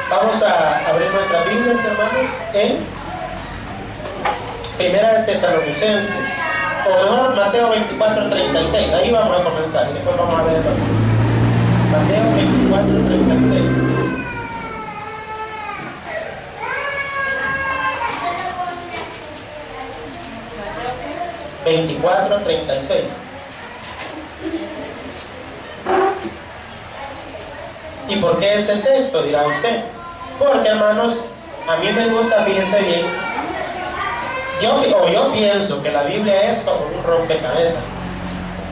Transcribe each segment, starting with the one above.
Vamos a abrir nuestras Biblias, hermanos, en Primera de Tesalonicenses, o mejor Mateo 24:36. Ahí vamos a comenzar y después vamos a ver el otro. Mateo 24:36. (24:36). ¿Y por qué ese texto? Dirá usted. Porque, hermanos, a mí me gusta, fíjense bien, yo pienso que la Biblia es como un rompecabezas.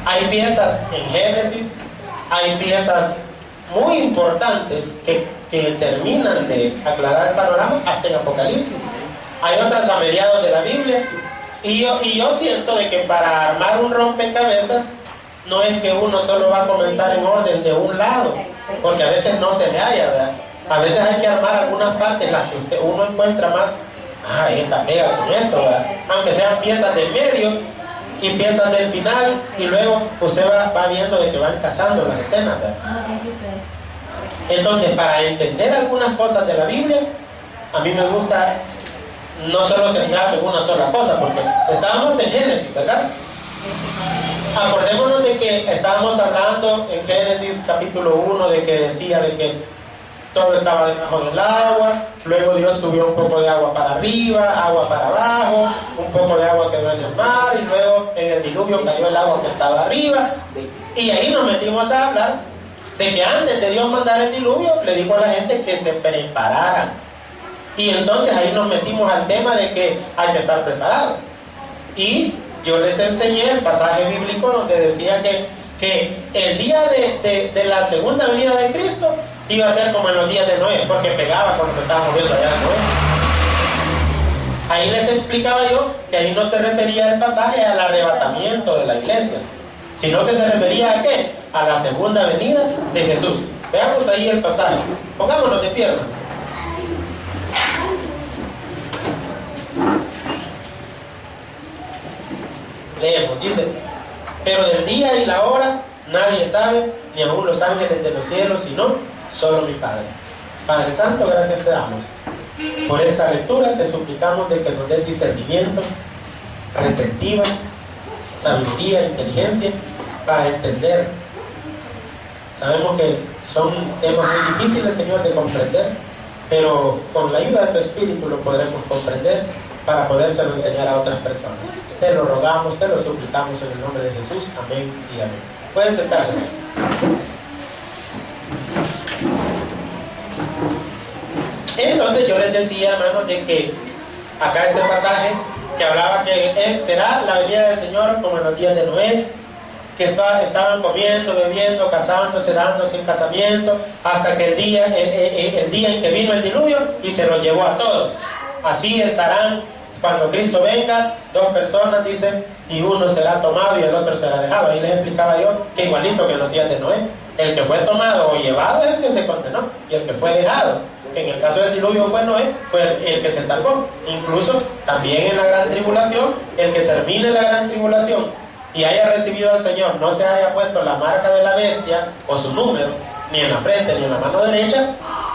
Hay piezas en Génesis, hay piezas muy importantes que terminan de aclarar el panorama hasta en Apocalipsis. Hay otras a mediados de la Biblia. Y yo siento de que para armar un rompecabezas no es que uno solo va a comenzar en orden de un lado, porque a veces no se le halla, ¿verdad? A veces hay que armar algunas partes, las que uno encuentra más, esta pega con esto, ¿verdad? Aunque sean piezas del medio y piezas del final, y luego usted va viendo de que van casando las escenas, ¿verdad? Entonces, para entender algunas cosas de la Biblia, a mí me gusta no solo centrarme en una sola cosa, porque estábamos en Génesis, ¿verdad? Acordémonos de que estábamos hablando en Génesis capítulo 1 de que decía de que todo estaba debajo del agua, luego Dios subió un poco de agua para arriba, agua para abajo, un poco de agua quedó en el mar, y luego en el diluvio cayó el agua que estaba arriba, y ahí nos metimos a hablar de que antes de Dios mandar el diluvio, le dijo a la gente que se prepararan. Y entonces ahí nos metimos al tema de que hay que estar preparado. Y yo les enseñé el pasaje bíblico donde decía que el día de la segunda venida de Cristo iba a ser como en los días de Noé, porque pegaba con lo que estábamos viendo allá de Noé. Ahí les explicaba yo que ahí no se refería el pasaje al arrebatamiento de la iglesia, sino que se refería a ¿qué? A la segunda venida de Jesús. Veamos ahí el pasaje. Pongámonos de pie. Leemos, dice: pero del día y la hora nadie sabe, ni aun los ángeles de los cielos, sino solo mi Padre. Padre Santo, gracias te damos por esta lectura. Te suplicamos de que nos des discernimiento, retentiva, sabiduría, inteligencia para entender. Sabemos que son temas muy difíciles, Señor, de comprender, pero con la ayuda de tu Espíritu lo podremos comprender para podérselo enseñar a otras personas. Te lo rogamos, te lo suplicamos en el nombre de Jesús. Amén y amén. Pueden sentarse. Entonces yo les decía, hermanos, de que acá este pasaje que hablaba que será la venida del Señor como en los días de Noé, que estaban comiendo, bebiendo, casándose, dándose en casamiento, hasta que el día en que vino el diluvio y se los llevó a todos. Así estarán cuando Cristo venga, dos personas, dicen, y uno será tomado y el otro será dejado. Ahí les explicaba yo que igualito que en los días de Noé, el que fue tomado o llevado es el que se condenó, y el que fue dejado, que en el caso del diluvio fue Noé, fue el que se salvó. Incluso también en la gran tribulación, el que termine la gran tribulación y haya recibido al Señor, no se haya puesto la marca de la bestia o su número, ni en la frente ni en la mano derecha,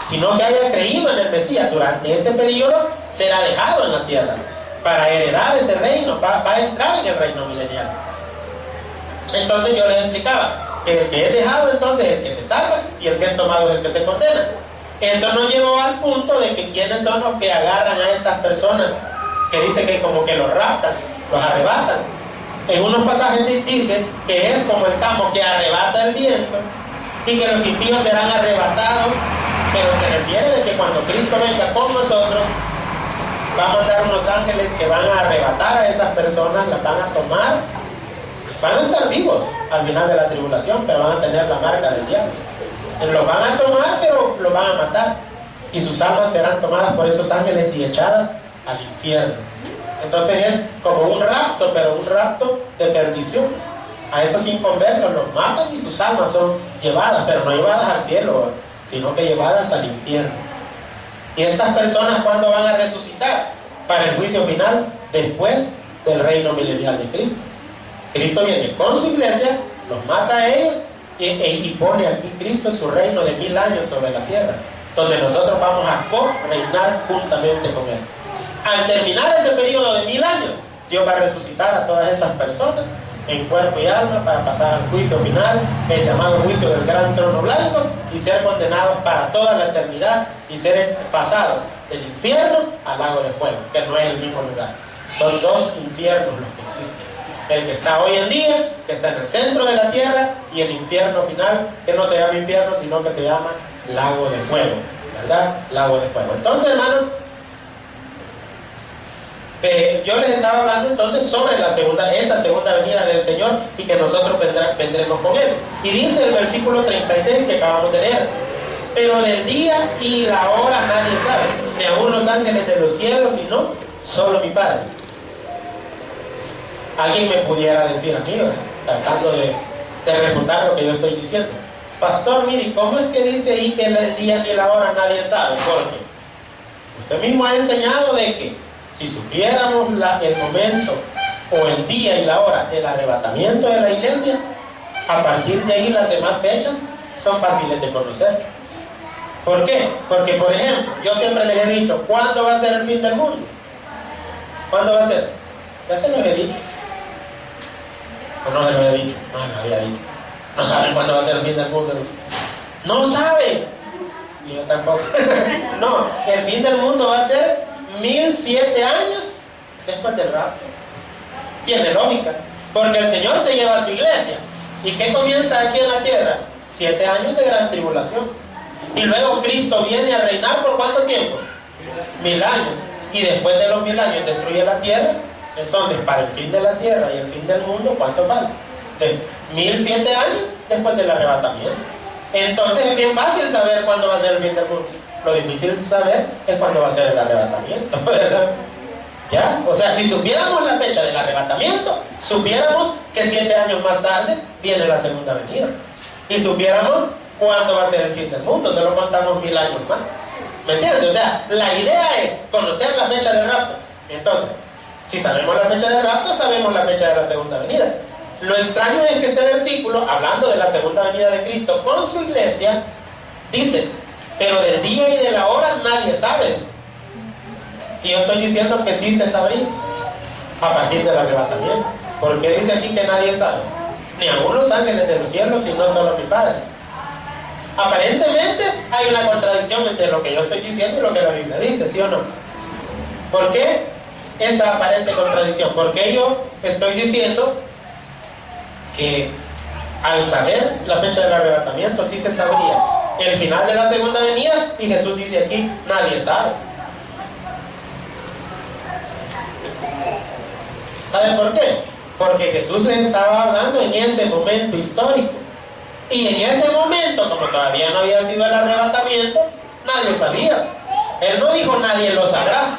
sino que haya creído en el Mesías durante ese periodo, será dejado en la tierra para heredar ese reino, va a entrar en el reino milenial. Entonces yo les explicaba que el que es dejado entonces es el que se salva, y el que es tomado es el que se condena. Eso nos llevó al punto de que quiénes son los que agarran a estas personas, que dice que como que los raptan, los arrebatan. En unos pasajes dice que es como el campo que arrebata el viento, y que los impíos serán arrebatados, pero se refiere de que cuando Cristo venga con nosotros, va a mandar unos ángeles que van a arrebatar a estas personas, las van a tomar, van a estar vivos al final de la tribulación, pero van a tener la marca del diablo. Los van a tomar, pero los van a matar, y sus almas serán tomadas por esos ángeles y echadas al infierno. Entonces es como un rapto, pero un rapto de perdición. A esos inconversos los matan y sus almas son llevadas, pero no llevadas al cielo, sino que llevadas al infierno. Y estas personas, ¿cuándo van a resucitar? Para el juicio final, después del reino milenial de Cristo. Cristo viene con su iglesia, los mata a ellos y pone aquí Cristo su reino de 1000 años sobre la tierra. donde nosotros vamos a co-reinar juntamente con Él. Al terminar ese periodo de 1000 años, Dios va a resucitar a todas esas personas en cuerpo y alma para pasar al juicio final, el llamado juicio del gran trono blanco, y ser condenados para toda la eternidad y ser pasados del infierno al lago de fuego, que no es el mismo lugar. Son dos infiernos los que existen. El que está hoy en día, que está en el centro de la tierra, y el infierno final, que no se llama infierno, sino que se llama lago de fuego, ¿verdad? Lago de fuego. Entonces, hermanos, yo les estaba hablando entonces sobre esa segunda venida del Señor y que nosotros vendremos con Él. Y dice el versículo 36 que acabamos de leer: pero del día y la hora nadie sabe, ni aun los ángeles de los cielos, sino solo mi Padre. Alguien me pudiera decir a mí, tratando de refutar lo que yo estoy diciendo: pastor, mire, ¿cómo es que dice ahí que el día ni la hora nadie sabe? Porque usted mismo ha enseñado de que si supiéramos el momento o el día y la hora del arrebatamiento de la iglesia, a partir de ahí las demás fechas son fáciles de conocer. ¿Por qué? Porque, por ejemplo, yo siempre les he dicho: ¿cuándo va a ser el fin del mundo? ¿Cuándo va a ser? Ya se los he dicho. ¿O no se los he dicho? No, no había dicho. No saben cuándo va a ser el fin del mundo. No saben. Yo tampoco. No, el fin del mundo va a ser 1007 años después del rapto. Tiene lógica, porque el Señor se lleva a su iglesia. ¿Y qué comienza aquí en la tierra? 7 años de gran tribulación. Y luego Cristo viene a reinar ¿por cuánto tiempo? 1000 años. Y después de los 1000 años destruye la tierra. Entonces, para el fin de la tierra y el fin del mundo, ¿cuánto falta? 1007 años después del arrebatamiento. Entonces es bien fácil saber cuándo va a ser el fin del mundo. Lo difícil de saber es cuándo va a ser el arrebatamiento, ¿verdad? ¿Ya? O sea, si supiéramos la fecha del arrebatamiento, supiéramos que 7 años más tarde viene la segunda venida. Y supiéramos cuándo va a ser el fin del mundo, solo contamos 1000 años más. ¿Me entiendes? O sea, la idea es conocer la fecha del rapto. Entonces, si sabemos la fecha del rapto, sabemos la fecha de la segunda venida. Lo extraño es que este versículo, hablando de la segunda venida de Cristo con su iglesia, dice: pero del día y de la hora nadie sabe. Y yo estoy diciendo que sí se sabría a partir del arrebatamiento. Porque dice aquí que nadie sabe, ni aun los ángeles de los cielos, sino solo mi Padre. Aparentemente hay una contradicción entre lo que yo estoy diciendo y lo que la Biblia dice, ¿sí o no? ¿Por qué esa aparente contradicción? Porque yo estoy diciendo que al saber la fecha del arrebatamiento sí se sabría el final de la segunda venida, y Jesús dice aquí: nadie sabe. ¿Saben por qué? Porque Jesús les estaba hablando en ese momento histórico, y en ese momento, como todavía no había sido el arrebatamiento, nadie sabía. Él no dijo nadie lo sabrá.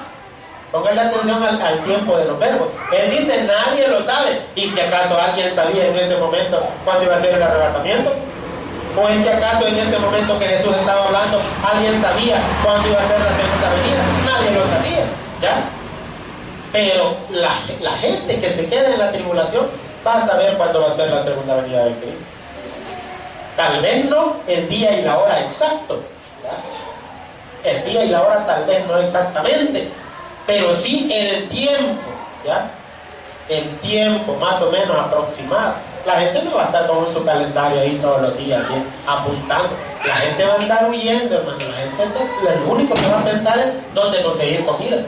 Pónganle atención al tiempo de los verbos. Él dice nadie lo sabe. ¿Y que acaso alguien sabía en ese momento cuándo iba a ser el arrebatamiento? ¿O es que acaso en ese momento que Jesús estaba hablando, alguien sabía cuándo iba a ser la segunda venida? Nadie lo sabía, ¿ya? Pero la gente que se queda en la tribulación va a saber cuándo va a ser la segunda venida de Cristo. Tal vez no el día y la hora exacto, ¿ya? El día y la hora tal vez no exactamente, pero sí el tiempo, ¿ya? El tiempo más o menos aproximado. La gente no va a estar con su calendario ahí todos los días, ¿sí?, apuntando. La gente va a andar huyendo, hermano. La gente lo único que va a pensar es dónde conseguir comida,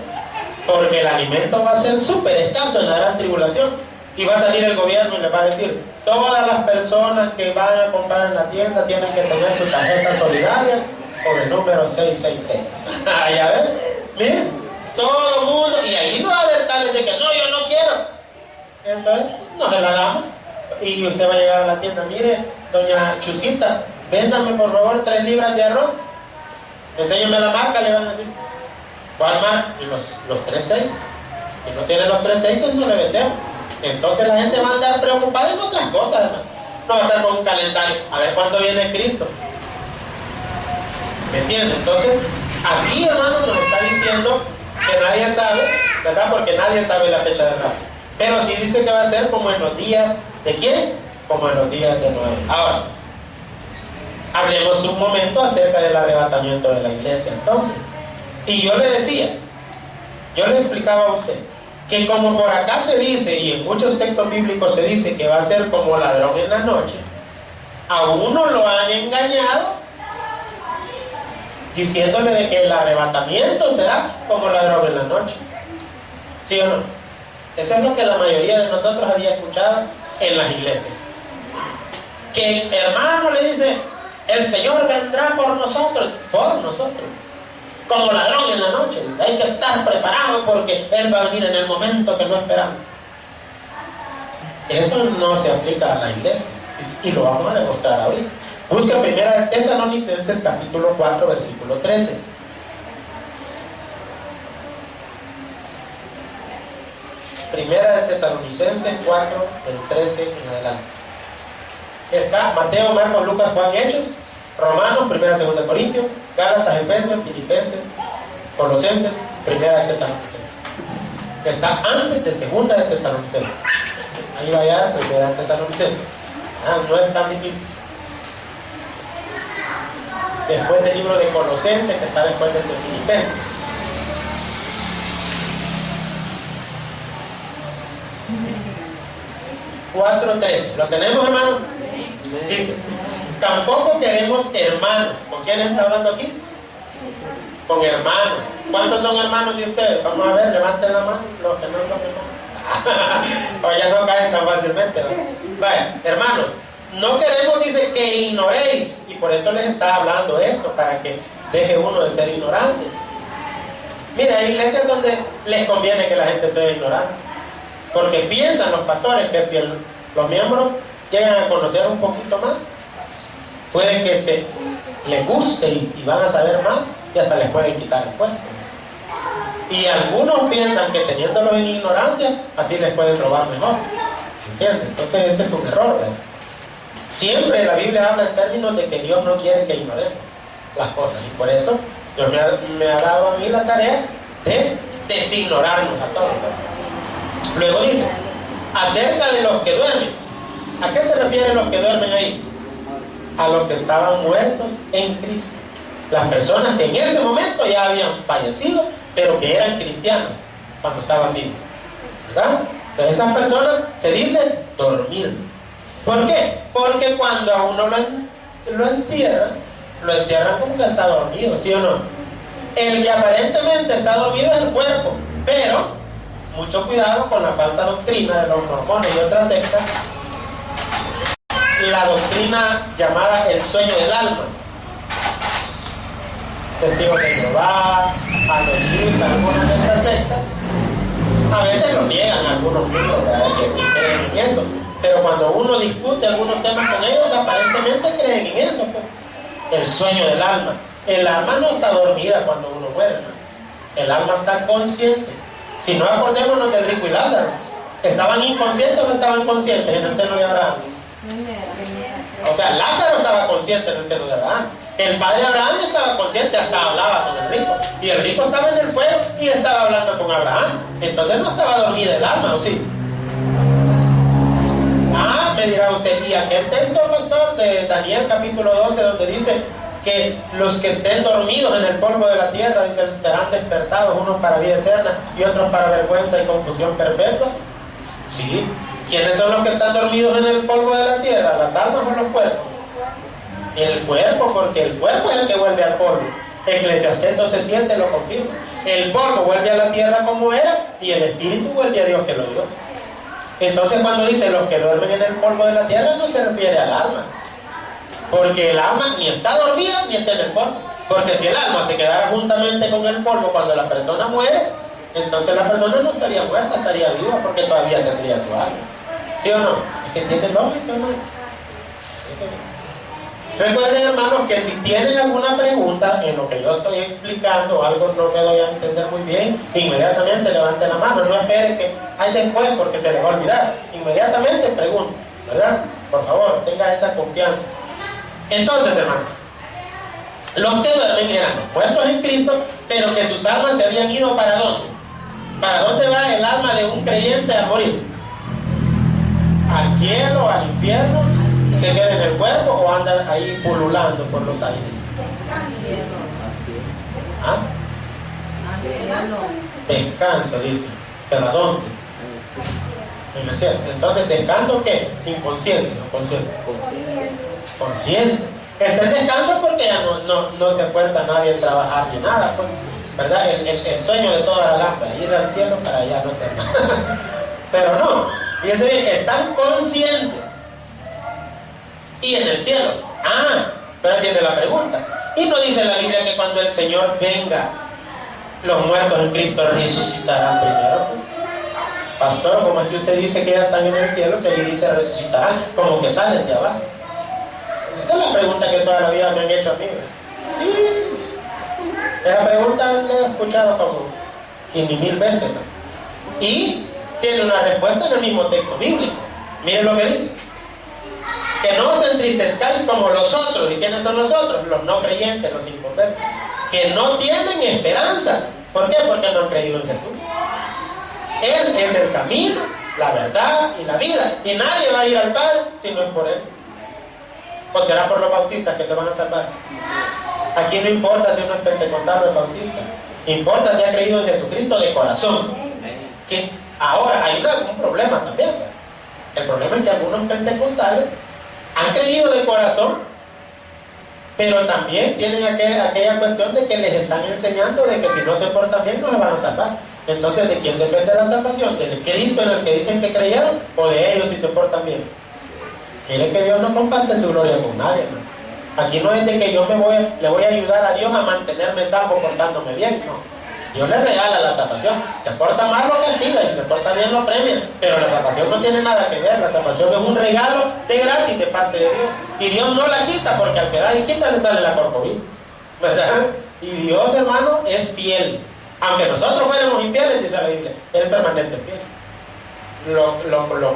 porque el alimento va a ser súper escaso en la gran tribulación. Y va a salir el gobierno y les va a decir: todas las personas que van a comprar en la tienda tienen que tener su tarjeta solidaria con el número 666. ¿Ya ves? Miren, todo el mundo, y ahí no va a haber tales de que no, yo no quiero. Entonces, no se la damos. Y usted va a llegar a la tienda: mire, doña Chusita, véndame por favor 3 libras de arroz. Enséñeme la marca, le van a decir. ¿Cuál marca? Los 36. Si no tiene los 36, no le vendemos. Entonces la gente va a andar preocupada en otras cosas, hermano. No va a estar con un calendario a ver cuándo viene Cristo. ¿Me entiendes? Entonces, aquí, hermano, nos está diciendo que nadie sabe, ¿verdad? Porque nadie sabe la fecha del rapto. Pero sí dice que va a ser como en los días ¿de quién? Como en los días de Noé. Ahora, Hablemos un momento acerca del arrebatamiento de la iglesia entonces. Y yo le decía, yo le explicaba a usted, que como por acá se dice, y en muchos textos bíblicos se dice que va a ser como ladrón en la noche, a uno lo han engañado diciéndole de que el arrebatamiento será como ladrón en la noche. ¿Sí o no? Eso es lo que la mayoría de nosotros había escuchado en las iglesias. Que el hermano le dice, el Señor vendrá por nosotros, como ladrón en la noche. Hay que estar preparado porque Él va a venir en el momento que no esperamos. Eso no se aplica a la iglesia y lo vamos a demostrar ahorita. Busca 1 Tesalonicenses capítulo 4 versículo 13. 1 Tesalonicenses 4 del 13 en adelante. Está Mateo, Marcos, Lucas, Juan y Hechos, Romanos, 1 y 2 Corintios, Gálatas, Efesios, Filipenses, Colosenses, 1 Tesalonicenses. Está antes de 2 Tesalonicenses. Ahí va ya 1 Tesalonicenses. No es tan difícil. Después del libro de Colosenses, que está después del de Filipenses. ¿4:13? ¿Lo tenemos, hermano? Dice, tampoco queremos hermanos. ¿Con quién está hablando aquí? Con hermanos. ¿Cuántos son hermanos de ustedes? Vamos a ver, levanten la mano los que no son hermanos. O ya no caen tan fácilmente, ¿verdad? Vaya, hermanos, no queremos, dice, que ignoréis. Y por eso les está hablando esto, para que deje uno de ser ignorante. Mira, hay iglesias donde les conviene que la gente sea ignorante. Porque piensan los pastores que si los miembros llegan a conocer un poquito más, puede que les guste y van a saber más y hasta les pueden quitar el puesto. Y algunos piensan que teniéndolos en ignorancia, así les pueden robar mejor. ¿Entiendes? Entonces ese es un error, ¿verdad? Siempre la Biblia habla en términos de que Dios no quiere que ignoremos las cosas. Y por eso Dios me ha dado a mí la tarea de designorarnos a todos, ¿verdad? Luego dice, acerca de los que duermen. ¿A qué se refieren los que duermen ahí? A los que estaban muertos en Cristo. Las personas que en ese momento ya habían fallecido, pero que eran cristianos cuando estaban vivos, ¿verdad? Entonces esas personas se dice dormir. ¿Por qué? Porque cuando a uno lo entierran como que está dormido, ¿sí o no? El que aparentemente está dormido es el cuerpo, pero mucho cuidado con la falsa doctrina de los mormones y otras sectas, la doctrina llamada el sueño del alma. Testigos de Jehová, anonistas, algunas de estas sectas, a veces lo niegan algunos miembros que creen en eso, pero cuando uno discute algunos temas con ellos, aparentemente creen en eso, pues. El sueño del alma. El alma no está dormida cuando uno muere, ¿no? El alma está consciente. Si no, acordémonos del rico y Lázaro. ¿Estaban inconscientes o estaban conscientes en el seno de Abraham? O sea, Lázaro estaba consciente en el seno de Abraham. El padre Abraham estaba consciente, hasta hablaba con el rico. Y el rico estaba en el fuego y estaba hablando con Abraham. Entonces no estaba dormida el alma, ¿o sí? Me dirá usted, ¿y aquel texto, pastor, de Daniel capítulo 12, donde dice que los que estén dormidos en el polvo de la tierra, dice, serán despertados, unos para vida eterna y otros para vergüenza y confusión perpetua? Sí. ¿Quiénes son los que están dormidos en el polvo de la tierra? ¿Las almas o los cuerpos? El cuerpo, porque el cuerpo es el que vuelve al polvo. Eclesiastés 12:7 lo confirma. El polvo vuelve a la tierra como era y el espíritu vuelve a Dios que lo dio. Entonces cuando dice los que duermen en el polvo de la tierra, no se refiere al alma. Porque el alma ni está dormida ni está en el polvo. Porque si el alma se quedara juntamente con el polvo cuando la persona muere, entonces la persona no estaría muerta, estaría viva porque todavía tendría su alma. ¿Sí o no? Es que tiene lógica, hermano. Recuerden, hermanos, que si tienen alguna pregunta en lo que yo estoy explicando, algo no me doy a entender muy bien, inmediatamente levanten la mano. No esperen que hay después porque se les va a olvidar. Inmediatamente pregunten, ¿verdad? Por favor, tenga esa confianza. Entonces, hermanos, los que duermen eran los muertos en Cristo, pero que sus almas se habían ido ¿para dónde? ¿Para dónde va el alma de un creyente a morir? ¿Al cielo, al infierno se queda en el cuerpo o anda ahí pululando por los aires. ¿Ah? Descanso, dice. ¿Pero a dónde? En el cielo. Entonces, ¿descanso qué? ¿Inconsciente o consciente? Consciente. Este es descanso porque ya no se esfuerza nadie en trabajar ni nada, pues, ¿verdad? El sueño de toda la lámpara, ir al cielo para allá no hacer nada. Pero no, fíjense bien, están conscientes. Y en el cielo. Pero viene la pregunta. ¿Y no dice la Biblia que cuando el Señor venga, los muertos en Cristo resucitarán primero? Pastor, ¿cómo es que usted dice que ya están en el cielo? Se le dice resucitarán, como que salen de abajo. Esa es la pregunta que toda la vida me han hecho a mí. Sí. Esa pregunta la he escuchado como 5,000 veces, ¿no? Y tiene una respuesta en el mismo texto bíblico. Miren lo que dice. Que no os entristezcáis como los otros. ¿Y quiénes son los otros? Los no creyentes, los inconversos. Que no tienen esperanza. ¿Por qué? Porque no han creído en Jesús. Él es el camino, la verdad y la vida. Y nadie va a ir al Padre si no es por Él. ¿O será por los bautistas que se van a salvar? Aquí no importa si uno es pentecostal o es bautista. Importa si ha creído en Jesucristo de corazón. Que ahora hay un problema también. El problema es que algunos pentecostales han creído de corazón, pero también tienen aquella cuestión de que les están enseñando de que si no se portan bien no se van a salvar. Entonces, ¿de quién depende la salvación? ¿Del Cristo en el que dicen que creyeron o de ellos si se portan bien? Miren que Dios no comparte su gloria con nadie, ¿no? Aquí no es de que yo le voy a ayudar a Dios a mantenerme salvo portándome bien, no. Dios le regala la salvación. Se porta mal, lo castiga, y se porta bien, lo premia. Pero la salvación no tiene nada que ver. La salvación es un regalo de gratis de parte de Dios. Y Dios no la quita, porque al que da y quita le sale la corcovina, ¿verdad? Y Dios, hermano, es fiel. Aunque nosotros fuéramos infieles, dice la Biblia, Él permanece fiel. Lo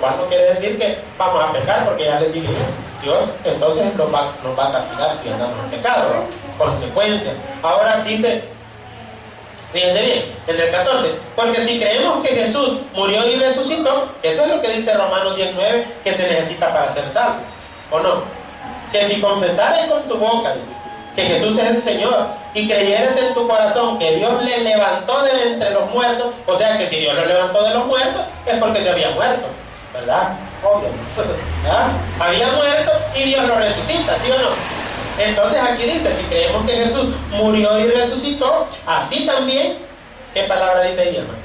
cual no quiere decir que vamos a pecar, porque ya les dije, Dios entonces nos va a castigar si andamos en pecado, ¿no? Consecuencias. Ahora dice, fíjense bien, en el 14, porque si creemos que Jesús murió y resucitó, eso es lo que dice Romanos 10:9, que se necesita para ser salvo, ¿o no? Que si confesares con tu boca, dice, que Jesús es el Señor, y creyeres en tu corazón que Dios le levantó de entre los muertos, o sea que si Dios lo levantó de los muertos, es porque se había muerto, ¿verdad? Obvio, ¿verdad? Había muerto y Dios lo resucita, ¿sí o no? Entonces aquí dice, si creemos que Jesús murió y resucitó, así también, ¿qué palabra dice ahí, hermano?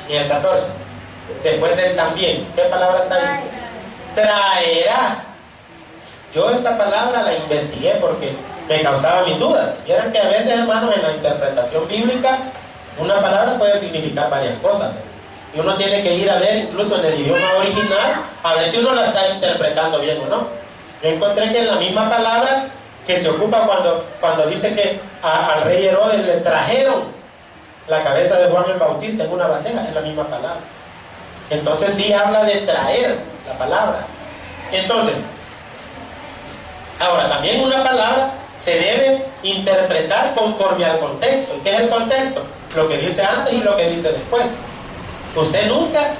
Y el 14, después del también, ¿qué palabra está ahí? Traerá. Yo esta palabra la investigué porque me causaba mis dudas. Vieran que a veces, hermanos, en la interpretación bíblica, una palabra puede significar varias cosas. Y uno tiene que ir a ver, incluso en el idioma original, a ver si uno la está interpretando bien o no. Yo encontré que en la misma palabra que se ocupa cuando dice que al rey Herodes le trajeron la cabeza de Juan el Bautista en una bandeja, es la misma palabra. Entonces sí habla de traer la palabra. Entonces, ahora también una palabra se debe interpretar conforme al contexto. ¿Qué es el contexto? Lo que dice antes y lo que dice después. Usted nunca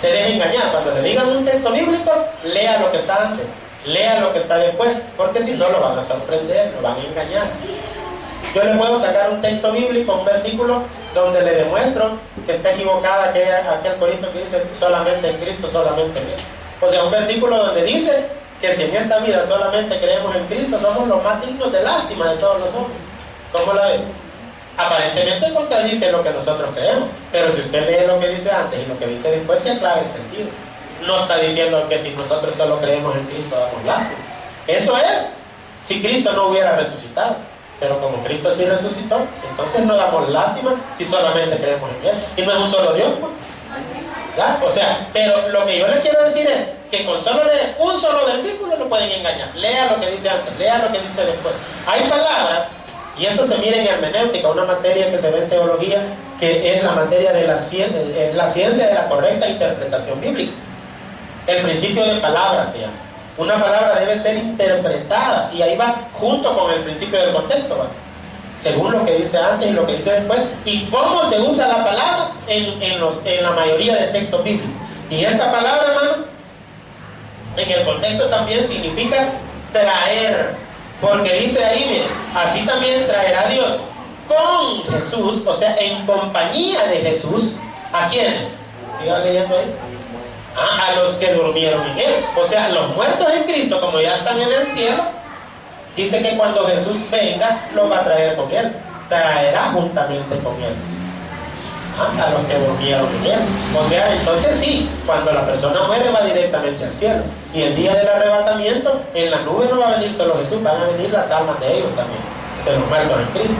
se deje engañar. Cuando le digan un texto bíblico, lea lo que está antes, lea lo que está después, porque si no lo van a sorprender, lo van a engañar. Yo le puedo sacar un texto bíblico, un versículo, donde le demuestro que está equivocada aquel corito que dice solamente en Cristo, solamente en Él. O sea, un versículo donde dice que si en esta vida solamente creemos en Cristo, somos los más dignos de lástima de todos los hombres. ¿Cómo la ven? Aparentemente contradice lo que nosotros creemos, pero si usted lee lo que dice antes y lo que dice después, se aclara el sentido. No está diciendo que si nosotros solo creemos en Cristo damos lástima. Eso es si Cristo no hubiera resucitado. Pero como Cristo sí resucitó, entonces no damos lástima si solamente creemos en Él. Y no es un solo Dios, pues. ¿Ya? O sea, pero lo que yo le quiero decir es que con solo leer un solo versículo lo pueden engañar. Lea lo que dice antes, lea lo que dice después. Hay palabras, y esto se mira en hermenéutica, una materia que se ve en teología, que es la materia de la ciencia de la correcta interpretación bíblica. El principio de palabras se llama. Una palabra debe ser interpretada, y ahí va junto con el principio del contexto, ¿va? Según lo que dice antes y lo que dice después, y cómo se usa la palabra en la mayoría de textos bíblicos. Y esta palabra, hermano, en el contexto también significa traer, porque dice ahí, miren, así también traerá Dios con Jesús, o sea, en compañía de Jesús. ¿A quiénes? Sigan leyendo ahí. A los que durmieron en Él. O sea, los muertos en Cristo, como ya están en el cielo, dice que cuando Jesús venga, los va a traer con Él. Traerá juntamente con Él. A los que durmieron en Él. O sea, entonces sí, cuando la persona muere va directamente al cielo. Y el día del arrebatamiento, en la nube no va a venir solo Jesús, van a venir las almas de ellos también, de los muertos en Cristo.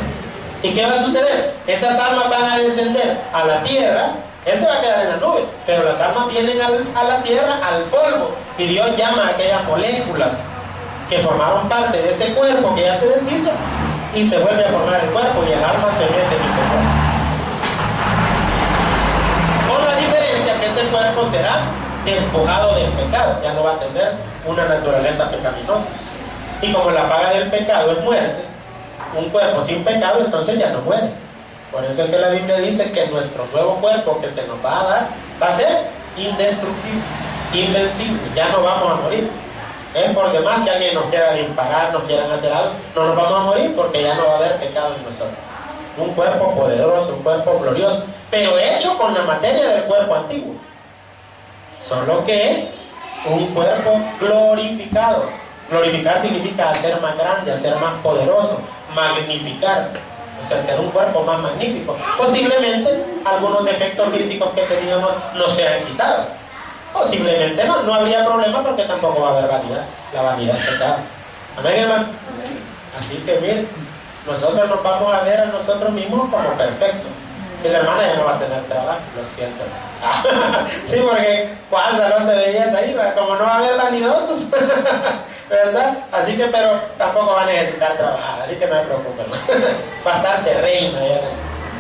¿Y qué va a suceder? Esas almas van a descender a la tierra. Él se va a quedar en la nube, pero las almas vienen a la tierra, al polvo. Y Dios llama a aquellas moléculas que formaron parte de ese cuerpo que ya se deshizo, y se vuelve a formar el cuerpo, y el alma se mete en ese cuerpo. Con la diferencia que ese cuerpo será despojado del pecado, ya no va a tener una naturaleza pecaminosa. Y como la paga del pecado es muerte, un cuerpo sin pecado entonces ya no muere. Por eso es que la Biblia dice que nuestro nuevo cuerpo que se nos va a dar va a ser indestructible, invencible, ya no vamos a morir. Es por demás que alguien nos quiera disparar, nos quieran hacer algo, no nos vamos a morir porque ya no va a haber pecado en nosotros. Un cuerpo poderoso, un cuerpo glorioso, pero hecho con la materia del cuerpo antiguo. Solo que un cuerpo glorificado. Glorificar significa hacer más grande, hacer más poderoso, magnificar. O sea, ser un cuerpo más magnífico. Posiblemente algunos defectos físicos que teníamos no se han quitado. Posiblemente no habría problema porque tampoco va a haber vanidad. La vanidad es pecado. Amén, hermano. Así que miren, nosotros nos vamos a ver a nosotros mismos como perfectos. Y la hermana ya no va a tener trabajo, lo siento. Sí, porque ¿cuál salón de belleza iba? Como no va a haber vanidosos, ¿verdad? Así que, pero tampoco va a necesitar trabajar, así que no se preocupen. Bastante reina ya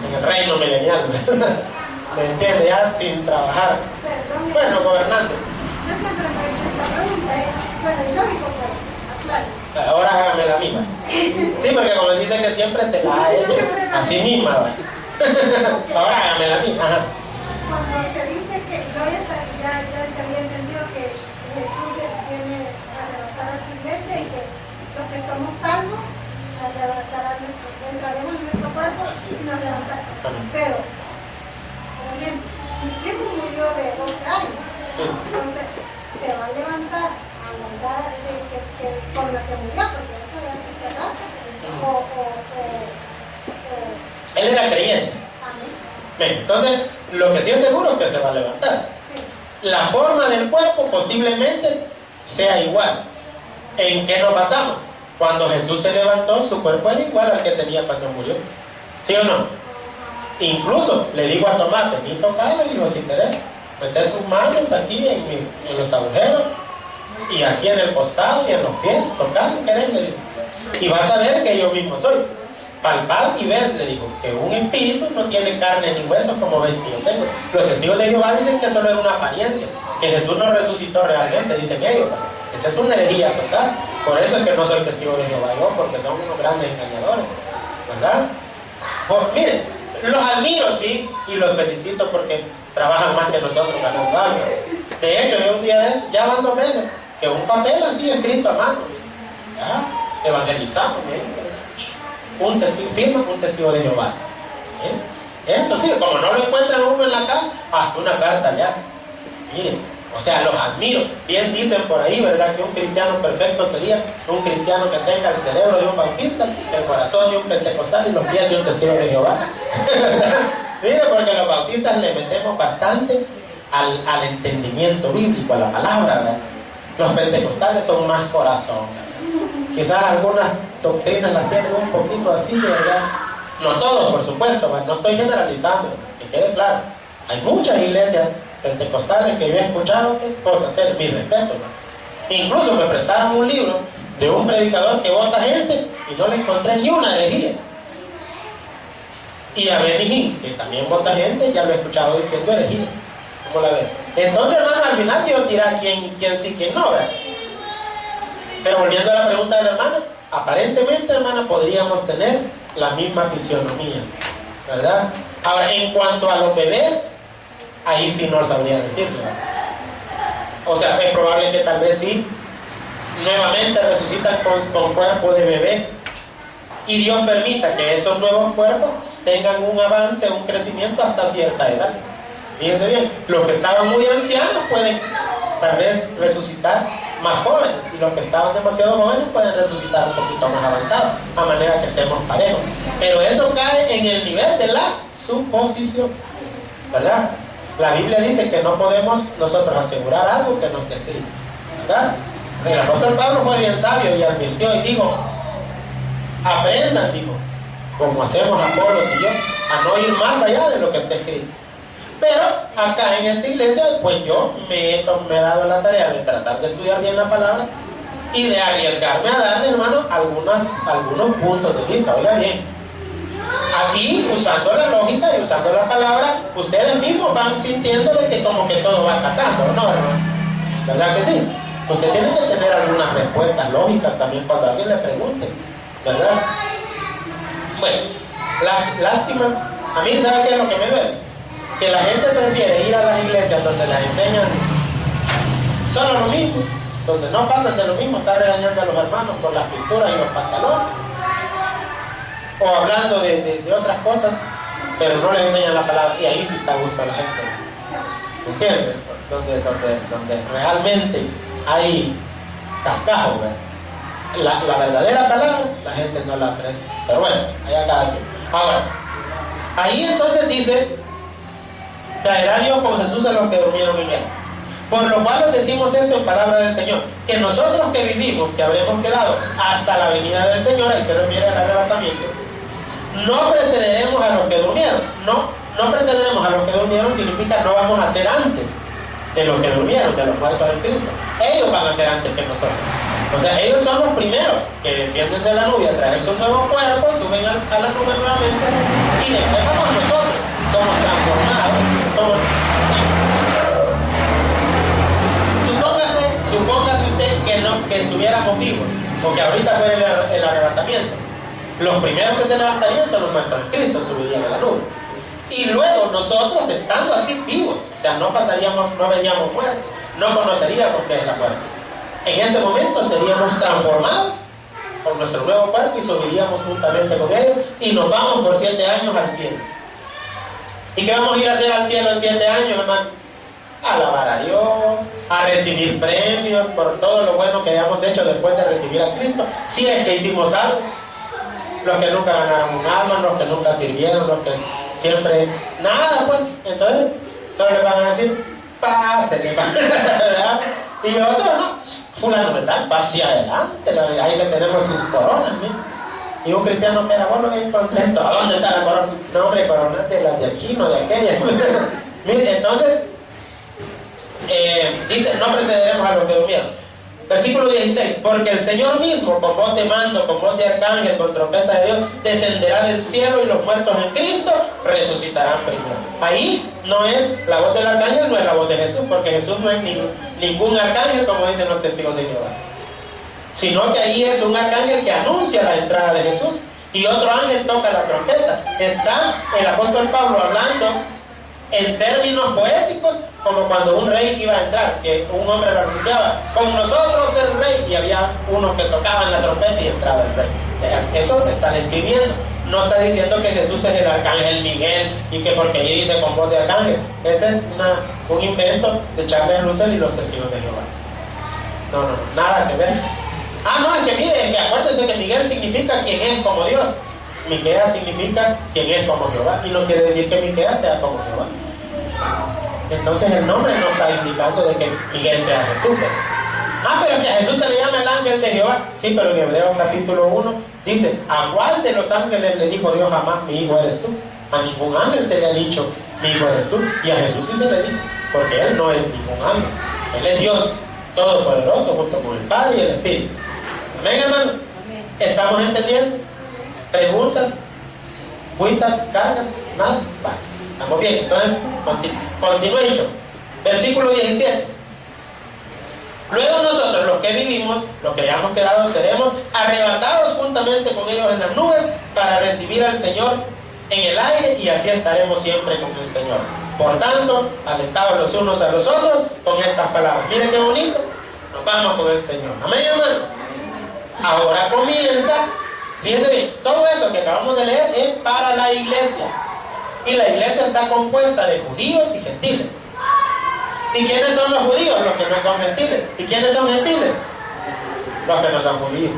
en el reino milenial, ¿me entiende? Ya sin trabajar. Bueno, gobernante. Yo siempre me he hecho esta pregunta, bueno, es lógico, pero aclaro. Ahora hágame la misma. Sí, porque como dice que siempre se la ha hecho a sí misma, ¿vale? Ahora hágame la misma. Ajá. Cuando se dice que yo ya había entendido que Jesús viene a arrebatar a su iglesia y que los que somos salvos entraremos en nuestro cuerpo y nos levantaremos. Pero, por ejemplo, mi primo murió de 12 años. Sí. Entonces, se va a levantar a la edad con la que murió, porque eso ya es verdad. Él era creyente. Bien, entonces, lo que sí es seguro es que se va a levantar. Sí. La forma del cuerpo posiblemente sea igual. ¿En qué nos basamos? Cuando Jesús se levantó, su cuerpo era igual al que tenía cuando murió. ¿Sí o no? Incluso le digo a Tomás, vení a tocar, le digo, si querés, meter tus manos aquí en los agujeros, y aquí en el costado y en los pies, tocar si querés, le digo. Y vas a ver que yo mismo soy. Palpar y ver, le dijo, que un espíritu no tiene carne ni huesos como ves que yo tengo. Los testigos de Jehová dicen que solo era una apariencia, que Jesús no resucitó realmente, dicen ellos. Esa es una herejía total. Por eso es que no soy testigo de Jehová yo, porque son unos grandes engañadores, ¿verdad? Pues miren, los admiro, sí, y los felicito porque trabajan más que nosotros ganando algo. De hecho, yo un día, ya van 2 meses, que un papel así escrito a mano, ¿ya? Evangelizamos, ¿eh? Un testigo, firma un testigo de Jehová. Esto sí, como no lo encuentran uno en la casa, hasta una carta le hacen. Miren, o sea, los admiro. Bien dicen por ahí, ¿verdad? Que un cristiano perfecto sería un cristiano que tenga el cerebro de un bautista, el corazón de un pentecostal y los pies de un testigo de Jehová. Miren, porque los bautistas le metemos bastante al entendimiento bíblico, a la palabra, ¿verdad? Los pentecostales son más corazón. Quizás algunas doctrinas las tienen un poquito así, ¿verdad? No todos, por supuesto, no estoy generalizando, que quede claro. Hay muchas iglesias pentecostales que yo he escuchado que cosas hacer, mis respetos. Incluso me prestaron un libro de un predicador que vota gente y no le encontré ni una herejía. Y a Benny Hinn, que también vota gente, ya lo he escuchado diciendo herejía. ¿Cómo la ven? Entonces, hermano, al final Dios dirá quién sí, quién no, ¿verdad? Pero volviendo a la pregunta de la hermana, aparentemente, hermana, podríamos tener la misma fisionomía, ¿verdad? Ahora, en cuanto a los bebés, ahí sí no sabría decirlo. O sea, es probable que tal vez sí, nuevamente resucitan con cuerpo de bebé. Y Dios permita que esos nuevos cuerpos tengan un avance, un crecimiento hasta cierta edad. Fíjense bien, los que estaban muy ancianos pueden tal vez resucitar más jóvenes, y los que estaban demasiado jóvenes pueden resucitar un poquito más avanzados, a manera que estemos parejos. Pero eso cae en el nivel de la suposición, ¿verdad? La Biblia dice que no podemos nosotros asegurar algo que no esté escrito, ¿verdad? El apóstol Pablo fue bien sabio y advirtió y dijo: aprendan, dijo, como hacemos Apolos y yo, a no ir más allá de lo que está escrito. Pero acá en esta iglesia, pues yo me he dado la tarea de tratar de estudiar bien la palabra y de arriesgarme a darle, hermano, algunos puntos de vista. Oiga bien, aquí, usando la lógica y usando la palabra, ustedes mismos van sintiendo de que como que todo va pasando, ¿no, hermano? ¿Verdad que sí? Usted tiene que tener algunas respuestas lógicas también cuando alguien le pregunte, ¿verdad? Bueno, lástima. A mí, ¿sabe qué es lo que me duele? Que la gente prefiere ir a las iglesias donde les enseñan solo lo mismo, donde no pasan de lo mismo, estar regañando a los hermanos por las pinturas y los pantalones, o hablando de otras cosas, pero no les enseñan la palabra, y ahí sí está a gusto a la gente. ¿Entiendes? Donde realmente hay cascajo, ¿verdad? La verdadera palabra, la gente no la aprecia. Pero bueno, allá cada quien. Ahora, ahí entonces dice: traerá Dios con Jesús a los que durmieron en él. Por lo cual os decimos esto en palabra del Señor, que nosotros que vivimos, que habremos quedado hasta la venida del Señor, ahí se refiere al arrebatamiento, no precederemos a los que durmieron. No precederemos a los que durmieron significa no vamos a ser antes de los que durmieron, de los muertos en Cristo. Ellos van a ser antes que nosotros. O sea, ellos son los primeros que descienden de la nube a traer sus nuevos cuerpos, suben a la nube nuevamente, y después vamos nosotros. Somos transformados. Supóngase usted que estuviéramos vivos, o que ahorita fuera el arrebatamiento. Los primeros que se levantarían son los muertos en Cristo, subirían a la nube. Y luego nosotros, estando así vivos, o sea, no veríamos muertos, no conoceríamos qué es la muerte. En ese momento seríamos transformados por nuestro nuevo cuerpo y subiríamos juntamente con ellos y nos vamos por 7 años al cielo. ¿Y qué vamos a ir a hacer al cielo en 7 años, hermano? A alabar a Dios, a recibir premios por todo lo bueno que hayamos hecho después de recibir a Cristo, si es que hicimos algo. Los que nunca ganaron un alma, los que nunca sirvieron, los que siempre nada, pues, entonces solo les van a decir: pásele, ¿verdad? Y otros no, fulano, ¿verdad? Pase adelante, ahí le tenemos sus coronas, ¿sí? Y un cristiano que era bueno, bien contento: ¿a dónde está la corona? No, hombre, coronas de las de aquí, no de aquella. Mire, entonces dice: no precederemos a los que durmieron. Versículo 16: porque el Señor mismo, con voz de mando, con voz de arcángel, con trompeta de Dios, descenderá del cielo, y los muertos en Cristo resucitarán primero. Ahí no es la voz del arcángel, no es la voz de Jesús, porque Jesús no es ningún arcángel, como dicen los testigos de Jehová, sino que ahí es un arcángel que anuncia la entrada de Jesús, y otro ángel toca la trompeta. Está el apóstol Pablo hablando en términos poéticos, como cuando un rey iba a entrar, que un hombre lo anunciaba: con nosotros el rey, y había unos que tocaban la trompeta y entraba el rey. Eso están escribiendo. No está diciendo que Jesús es el arcángel Miguel, y que porque ahí dice con voz de arcángel. Ese es un invento de Charles Russell y los testigos de Jehová. No, nada que ver. No, es que mire, que acuérdense que Miguel significa quien es como Dios. Miqueas significa quien es como Jehová, y no quiere decir que Miqueas sea como Jehová. Entonces el nombre no está indicando de que Miguel sea Jesús. Pero que a Jesús se le llama el ángel de Jehová. Sí, pero en Hebreos capítulo 1 dice: ¿a cuál de los ángeles le dijo Dios jamás: mi hijo eres tú? A ningún ángel se le ha dicho: mi hijo eres tú. Y a Jesús sí se le dijo, porque Él no es ningún ángel. Él es Dios Todopoderoso, junto con el Padre y el Espíritu. Amén, hermano. ¿Estamos entendiendo? ¿Preguntas? ¿Cuitas? ¿Cargas? ¿Nada? Vale, estamos bien. Entonces, continuation. Versículo 17. Luego nosotros, los que vivimos, los que hayamos quedado, seremos arrebatados juntamente con ellos en las nubes para recibir al Señor en el aire, y así estaremos siempre con el Señor. Por tanto, alentados los unos a los otros con estas palabras. Miren qué bonito. Nos vamos con el Señor. Amén, hermano. Ahora comienza. Fíjense bien, todo eso que acabamos de leer es para la iglesia. Y la iglesia está compuesta de judíos y gentiles. ¿Y quiénes son los judíos? Los que no son gentiles. ¿Y quiénes son gentiles? Los que no son judíos.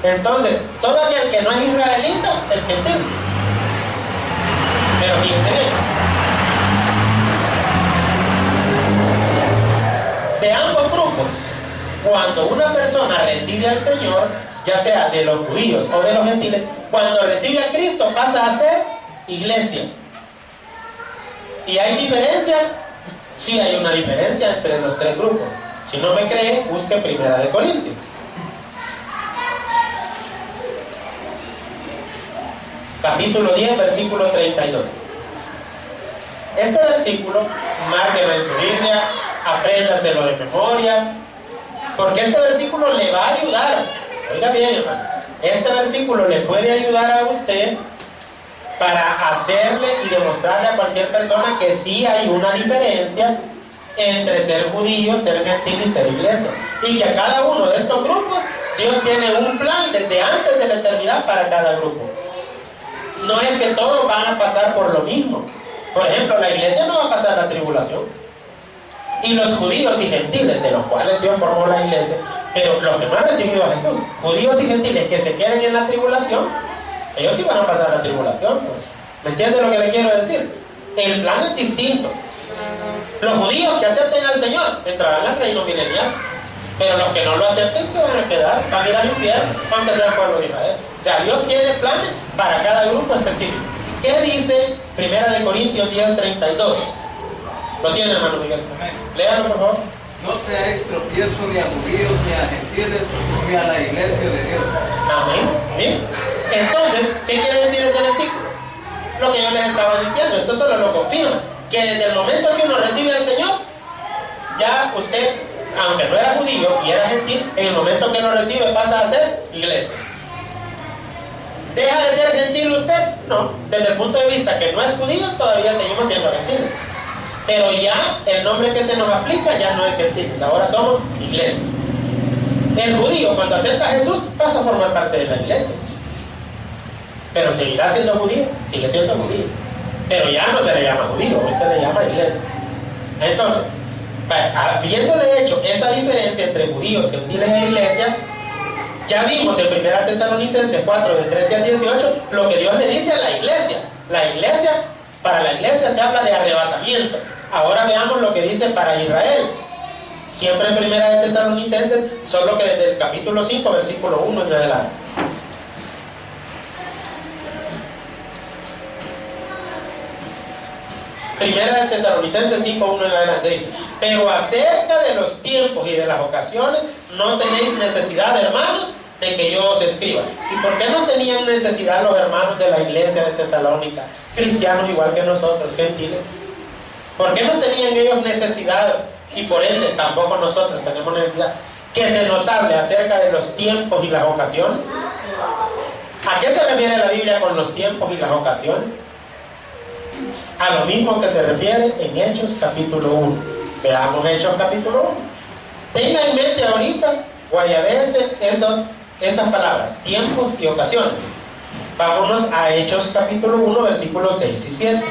Entonces, todo aquel que no es israelita es gentil. Pero fíjense bien. De ambos grupos, cuando una persona recibe al Señor, ya sea de los judíos o de los gentiles, cuando recibe a Cristo pasa a ser iglesia. ¿Y hay diferencia? Sí hay una diferencia entre los tres grupos. Si no me cree, busque 1 de Corintios. Capítulo 10, versículo 32. Este versículo, márquelo en su Biblia, apréndaselo de memoria, porque este versículo le va a ayudar. Oiga bien, hermano, este versículo le puede ayudar a usted para hacerle y demostrarle a cualquier persona que sí hay una diferencia entre ser judío, ser gentil y ser iglesia. Y que a cada uno de estos grupos, Dios tiene un plan desde antes de la eternidad para cada grupo. No es que todos van a pasar por lo mismo. Por ejemplo, la iglesia no va a pasar la tribulación. Y los judíos y gentiles, de los cuales Dios formó la iglesia, pero los que no han recibido a Jesús, judíos y gentiles que se queden en la tribulación, ellos sí van a pasar la tribulación. Pues. ¿Me entiende lo que le quiero decir? El plan es distinto. Los judíos que acepten al Señor entrarán al reino milenial, pero los que no lo acepten se van a quedar, van a ir al infierno, aunque sean pueblo de Israel. O sea, Dios tiene planes para cada grupo específico. ¿Qué dice 1 Corintios 10, 32? ¿Lo tiene, hermano Miguel? Léalo, por favor. No seáis tropiezo ni a judíos, ni a gentiles, ni a la iglesia de Dios. Amén. Bien. Entonces, ¿qué quiere decir este versículo? Lo que yo les estaba diciendo, esto solo lo confirma. Que desde el momento que uno recibe al Señor, ya usted, aunque no era judío y era gentil, en el momento que lo recibe pasa a ser iglesia. ¿Deja de ser gentil usted? No. Desde el punto de vista que no es judío, todavía seguimos siendo gentiles. Pero ya el nombre que se nos aplica ya no es gentiles, ahora somos iglesia. El judío, cuando acepta a Jesús, pasa a formar parte de la iglesia. Pero seguirá siendo judío, sigue siendo judío. Pero ya no se le llama judío, hoy se le llama iglesia. Entonces, habiéndole hecho esa diferencia entre judíos, gentiles e iglesia, ya vimos en 1 Tesalonicenses 4, del 13 al 18, lo que Dios le dice a la iglesia. La iglesia, para la iglesia se habla de arrebatamiento. Ahora veamos lo que dice para Israel. Siempre en 1 Tesalonicenses, solo que desde el capítulo 5, versículo 1 en adelante. 1 Tesalonicenses 5, 1 en adelante dice: pero acerca de los tiempos y de las ocasiones no tenéis necesidad, hermanos, de que yo os escriba. ¿Y por qué no tenían necesidad los hermanos de la iglesia de Tesalónica, cristianos igual que nosotros, gentiles? ¿Por qué no tenían ellos necesidad, y por ende tampoco nosotros tenemos necesidad, que se nos hable acerca de los tiempos y las ocasiones? ¿A qué se refiere la Biblia con los tiempos y las ocasiones? A lo mismo que se refiere en Hechos capítulo 1. Veamos Hechos capítulo 1. Tenga en mente ahorita, guayabese, esas palabras, tiempos y ocasiones. Vámonos a Hechos capítulo 1, versículos 6 y 7.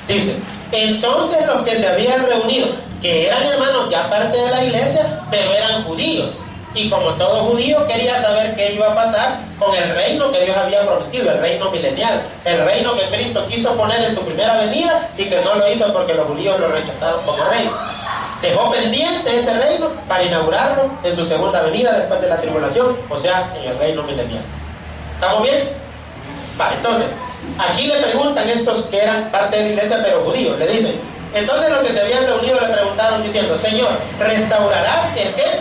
Dice: entonces los que se habían reunido, que eran hermanos ya parte de la iglesia, pero eran judíos, y como todo judío quería saber qué iba a pasar con el reino que Dios había prometido, el reino milenial, el reino que Cristo quiso poner en su primera venida y que no lo hizo porque los judíos lo rechazaron como rey. Dejó pendiente ese reino para inaugurarlo en su segunda venida después de la tribulación, o sea, en el reino milenial. ¿Estamos bien? Vale, entonces, aquí le preguntan estos que eran parte de la iglesia pero judíos, le dicen: entonces los que se habían reunido le preguntaron diciendo: Señor, ¿restaurarás el qué?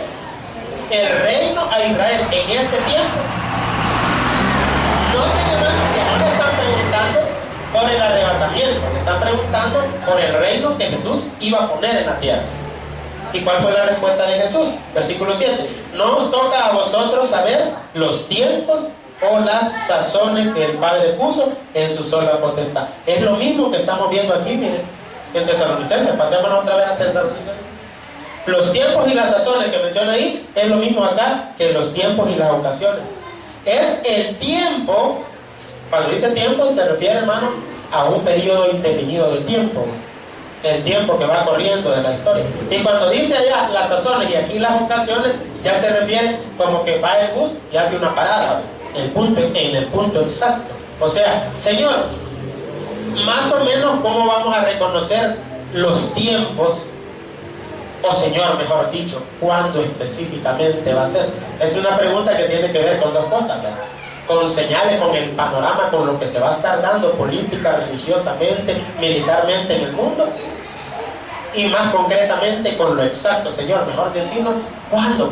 El reino a Israel en este tiempo. Noten, hermanos, que no le están preguntando por el arrebatamiento, le están preguntando por el reino que Jesús iba a poner en la tierra. ¿Y cuál fue la respuesta de Jesús? Versículo 7. No os toca a vosotros saber los tiempos o las sazones que el Padre puso en su sola potestad. Es lo mismo que estamos viendo aquí, miren, en Tesalonicenses. Pasémonos otra vez a Tesalonicenses. Los tiempos y las sazones que menciona ahí es lo mismo acá que los tiempos y las ocasiones. Es el tiempo. Cuando dice tiempo se refiere, hermano, a un periodo indefinido de tiempo. El tiempo que va corriendo de la historia. Y cuando dice allá las sazones y aquí las ocasiones, ya se refiere como que va el bus y hace una parada en el punto exacto. O sea, Señor, más o menos cómo vamos a reconocer los tiempos, o Señor, mejor dicho, cuándo específicamente va a ser. Es una pregunta que tiene que ver con dos cosas, ¿verdad? Con señales, con el panorama, con lo que se va a estar dando política, religiosamente, militarmente en el mundo, y más concretamente con lo exacto. Señor, mejor decirnos ¿cuándo?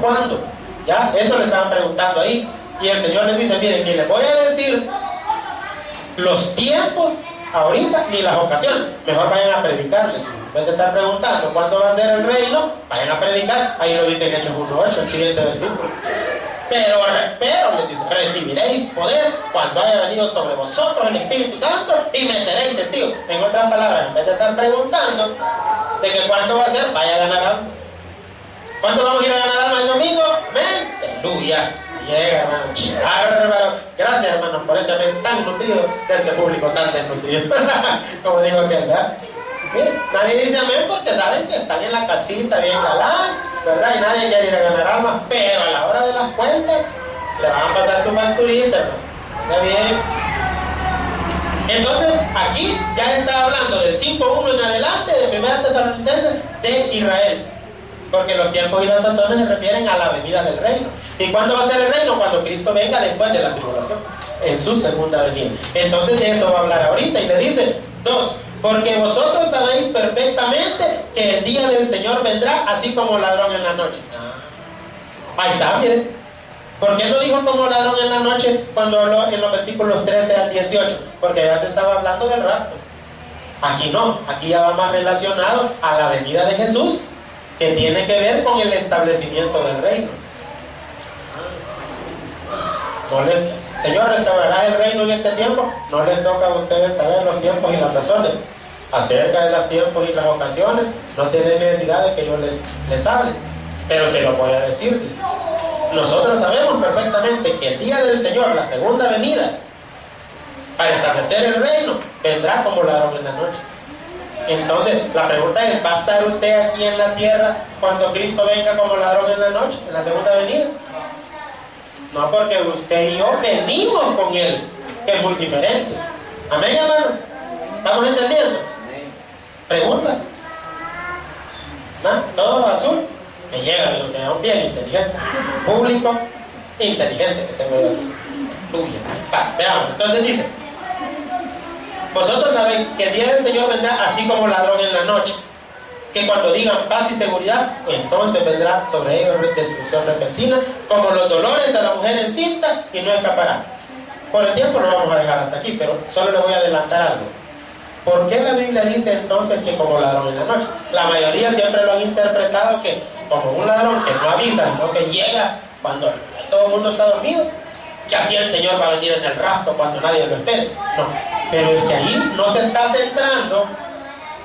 ¿Ya? Eso le estaban preguntando ahí, y el Señor les dice, miren, ni les voy a decir los tiempos ahorita ni las ocasiones, mejor vayan a predicarles. En vez de estar preguntando cuándo va a ser el reino, vayan a predicar. Ahí lo dice en Hechos 1:8, el siguiente versículo. Pero les dice, recibiréis poder cuando haya venido sobre vosotros el Espíritu Santo y me seréis testigos. En otras palabras, en vez de estar preguntando de que cuánto va a ser, vaya a ganar algo. ¿Cuánto vamos a ir a ganar alma el domingo? ¡Ven! ¡Aleluya! Llega, hermano. ¡Bárbaro! Gracias, hermanos, por ese amén tan nutrido de este público tan desnutrido. Como dijo aquel, ¿verdad? Miren, nadie dice amén porque saben que están en la casita bien galán, ¿verdad? Y nadie quiere ir a ganar almas, pero a la hora de las cuentas le van a pasar su facturita, hermano. ¿Está bien? Entonces, aquí ya está hablando del 5:1 en adelante, de 1 Tesalonicenses, de Israel. Porque los tiempos y las sazones se refieren a la venida del reino. ¿Y cuándo va a ser el reino? Cuando Cristo venga después de la tribulación, en su segunda venida. Entonces de eso va a hablar ahorita y le dice, 2, porque vosotros sabéis perfectamente que el día del Señor vendrá así como ladrón en la noche. Ahí está, miren. ¿Por qué no dijo como ladrón en la noche cuando habló en los versículos 13 al 18? Porque ya se estaba hablando del rapto. Aquí no, aquí ya va más relacionado a la venida de Jesús, que tiene que ver con el establecimiento del reino. Señor, ¿restaurará el reino en este tiempo? No les toca a ustedes saber los tiempos y las sazones. Acerca de los tiempos y las ocasiones, no tienen necesidad de que yo les hable. Pero se lo voy a decir. Nosotros sabemos perfectamente que el día del Señor, la segunda venida, para establecer el reino, vendrá como ladrón en la noche. Entonces, la pregunta es, ¿va a estar usted aquí en la tierra cuando Cristo venga como ladrón en la noche, en la segunda venida? No, porque usted y yo venimos con Él, que es muy diferente. Amén, hermanos. ¿Estamos entendiendo? Pregunta. ¿No? ¿Todo azul? Me llega, digo, que es un bien inteligente. Público inteligente que tengo yo aquí. Veamos, entonces dice, vosotros sabéis que el día del Señor vendrá así como ladrón en la noche, que cuando digan paz y seguridad, entonces vendrá sobre ellos destrucción repentina, como los dolores a la mujer encinta, y no escapará. Por el tiempo lo vamos a dejar hasta aquí, pero solo le voy a adelantar algo. ¿Por qué la Biblia dice entonces que como ladrón en la noche? La mayoría siempre lo han interpretado que como un ladrón que no avisa, sino que llega cuando todo el mundo está dormido, que así el Señor va a venir en el rapto cuando nadie lo espere. No, pero es que ahí no se está centrando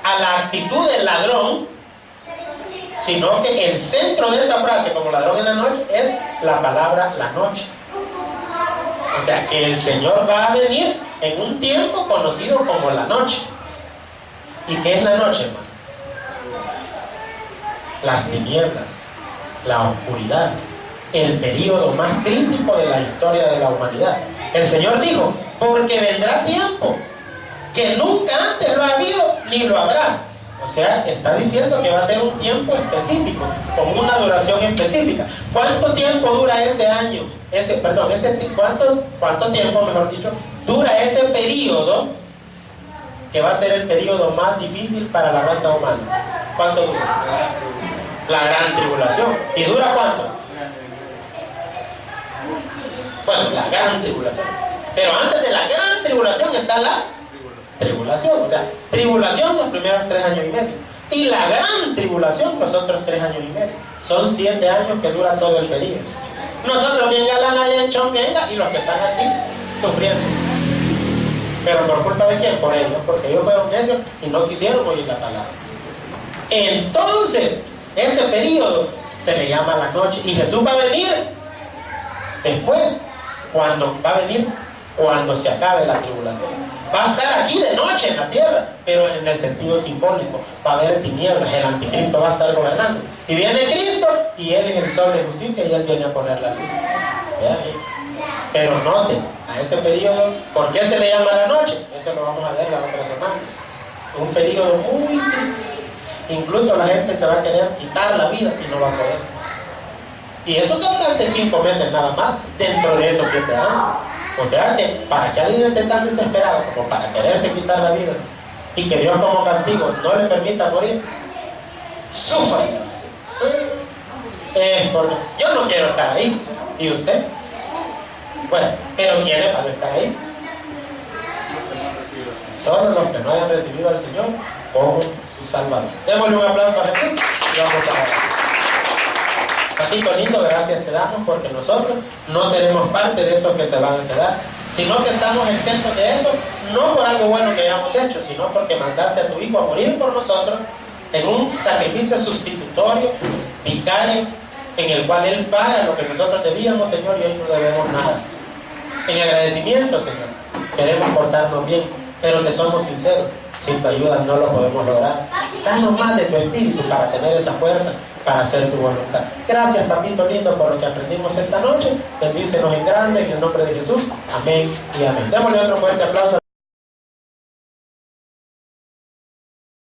a la actitud del ladrón, sino que el centro de esa frase, como ladrón en la noche, es la palabra la noche. O sea, que el Señor va a venir en un tiempo conocido como la noche. ¿Y qué es la noche, hermano? Las tinieblas, la oscuridad, el período más crítico de la historia de la humanidad. El Señor dijo, porque vendrá tiempo que nunca antes lo ha habido ni lo habrá. O sea, está diciendo que va a ser un tiempo específico, con una duración específica. ¿Cuánto tiempo dura ese año? ¿Cuánto tiempo, mejor dicho, dura ese periodo que va a ser el periodo más difícil para la raza humana? ¿Cuánto dura? La gran tribulación. ¿Y dura cuánto? Bueno, la gran tribulación. Pero antes de la gran tribulación está la tribulación. O sea, tribulación los primeros 3 años y medio. Y la gran tribulación, los otros 3 años y medio. Son 7 años que dura todo el periodo. Nosotros bien galan allá en Chonguenga y los que están aquí sufriendo. ¿Pero por culpa de quién? Por ellos, porque ellos fueron necios y no quisieron oír la palabra. Entonces, ese periodo se le llama la noche. Y Jesús va a venir después, cuando se acabe la tribulación. Va a estar aquí de noche en la tierra, pero en el sentido simbólico. Va a haber tinieblas, el anticristo va a estar gobernando. Y viene Cristo, y Él es el sol de justicia, y Él viene a poner la luz. Pero noten, a ese periodo, ¿por qué se le llama la noche? Eso lo vamos a ver la otra semana. Un periodo muy triste. Incluso la gente se va a querer quitar la vida y no va a poder. Y eso que durante 5 meses nada más, dentro de esos 7 años. O sea que, para que alguien esté tan desesperado como para quererse quitar la vida y que Dios como castigo no le permita morir, sufra. Yo no quiero estar ahí. ¿Y usted? Bueno, pero ¿quiénes van a estar ahí? Solo los que no hayan recibido al Señor como su Salvador. Démosle un aplauso a Jesús y vamos a orar. Papito lindo, gracias te damos porque nosotros no seremos parte de esos que se van a quedar, sino que estamos exentos de eso, no por algo bueno que hayamos hecho, sino porque mandaste a tu Hijo a morir por nosotros en un sacrificio sustitutorio, vicario, en el cual Él paga lo que nosotros debíamos, Señor, y hoy no debemos nada. En agradecimiento, Señor, queremos portarnos bien, pero que somos sinceros. Sin tu ayuda no lo podemos lograr. Danos más de tu espíritu para tener esa fuerza, para hacer tu voluntad. Gracias, papito lindo, por lo que aprendimos esta noche. Bendícenos en grande, en el nombre de Jesús. Amén y amén. Démosle otro fuerte aplauso.